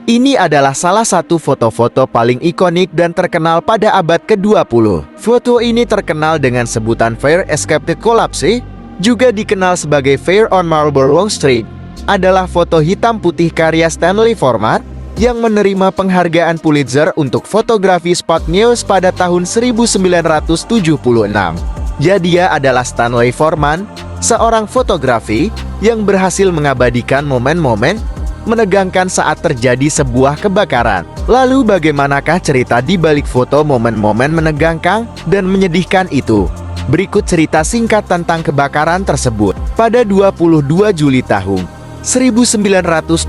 Ini adalah salah satu foto-foto paling ikonik dan terkenal pada abad ke-20. Foto ini terkenal dengan sebutan Fire Escape the Collapse, juga dikenal sebagai Fire on Marlborough Street. Adalah foto hitam putih karya Stanley Forman yang menerima penghargaan Pulitzer untuk fotografi spot news pada tahun 1976. Ya, dia adalah Stanley Forman, seorang fotografi yang berhasil mengabadikan momen-momen menegangkan saat terjadi sebuah kebakaran. Lalu bagaimanakah cerita di balik foto momen-momen menegangkan dan menyedihkan itu? Berikut cerita singkat tentang kebakaran tersebut. Pada 22 Juli tahun 1975,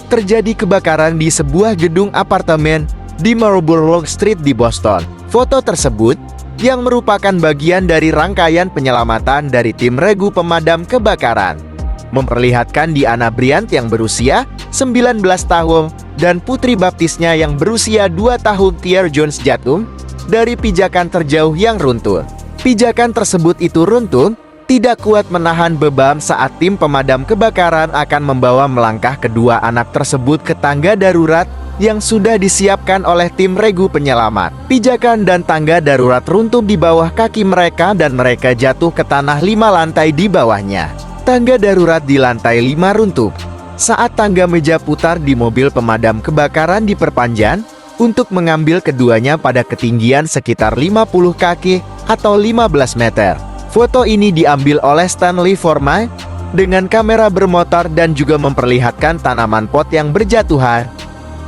terjadi kebakaran di sebuah gedung apartemen di Marlborough Street di Boston. Foto tersebut yang merupakan bagian dari rangkaian penyelamatan dari tim regu pemadam kebakaran memperlihatkan Diana Bryant yang berusia 19 tahun dan putri baptisnya yang berusia 2 tahun Tier Jones jatuh dari pijakan terjauh yang runtuh. Pijakan tersebut itu runtuh, tidak kuat menahan beban saat tim pemadam kebakaran akan membawa melangkah kedua anak tersebut ke tangga darurat yang sudah disiapkan oleh tim regu penyelamat. Pijakan dan tangga darurat runtuh di bawah kaki mereka dan mereka jatuh ke tanah 5 lantai di bawahnya. Tangga darurat di lantai 5 runtuh. Saat tangga meja putar di mobil pemadam kebakaran diperpanjang untuk mengambil keduanya pada ketinggian sekitar 50 kaki atau 15 meter. Foto ini diambil oleh Stanley Forman dengan kamera bermotor dan juga memperlihatkan tanaman pot yang berjatuhan.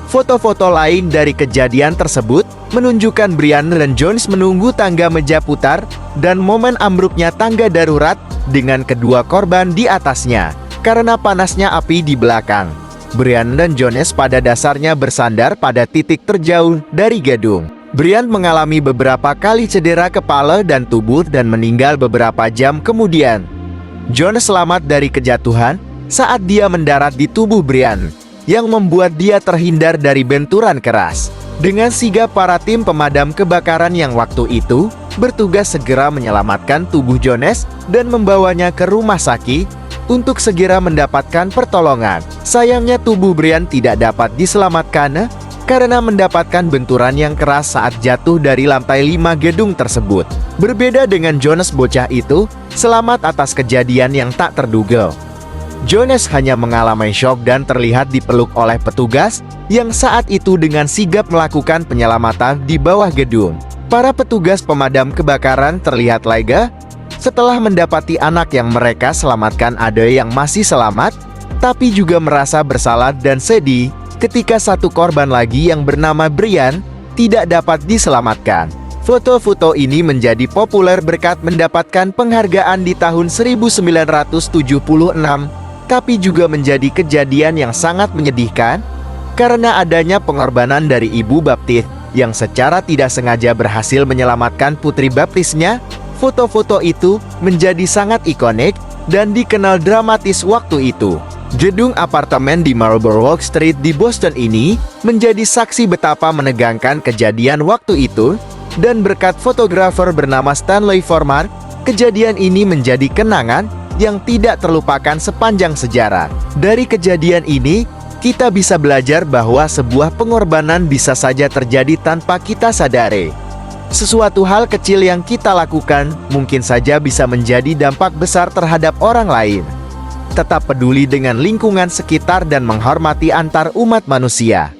Foto-foto lain dari kejadian tersebut menunjukkan Brian dan Jones menunggu tangga meja putar dan momen ambruknya tangga darurat dengan kedua korban di atasnya karena panasnya api di belakang. Brian dan Jones pada dasarnya bersandar pada titik terjauh dari gedung. Brian mengalami beberapa kali cedera kepala dan tubuh dan meninggal beberapa jam kemudian. Jones selamat dari kejatuhan saat dia mendarat di tubuh Brian, yang membuat dia terhindar dari benturan keras. Dengan sigap para tim pemadam kebakaran yang waktu itu bertugas segera menyelamatkan tubuh Jones dan membawanya ke rumah sakit untuk segera mendapatkan pertolongan. Sayangnya tubuh Brian tidak dapat diselamatkan karena mendapatkan benturan yang keras saat jatuh dari lantai 5 gedung tersebut. Berbeda dengan Jones, bocah itu selamat atas kejadian yang tak terduga. Jones hanya mengalami shock dan terlihat dipeluk oleh petugas yang saat itu dengan sigap melakukan penyelamatan di bawah gedung. Para petugas pemadam kebakaran terlihat lega setelah mendapati anak yang mereka selamatkan ada yang masih selamat, tapi juga merasa bersalah dan sedih ketika satu korban lagi yang bernama Brian tidak dapat diselamatkan. Foto-foto ini menjadi populer berkat mendapatkan penghargaan di tahun 1976, tapi juga menjadi kejadian yang sangat menyedihkan karena adanya pengorbanan dari ibu baptis yang secara tidak sengaja berhasil menyelamatkan putri baptisnya. Foto-foto itu menjadi sangat ikonik dan dikenal dramatis waktu itu. Gedung apartemen di Marlborough Street di Boston ini menjadi saksi betapa menegangkan kejadian waktu itu, dan berkat fotografer bernama Stanley Forman, kejadian ini menjadi kenangan yang tidak terlupakan sepanjang sejarah. Dari kejadian ini, kita bisa belajar bahwa sebuah pengorbanan bisa saja terjadi tanpa kita sadari. Sesuatu hal kecil yang kita lakukan mungkin saja bisa menjadi dampak besar terhadap orang lain. Tetap peduli dengan lingkungan sekitar dan menghormati antar umat manusia.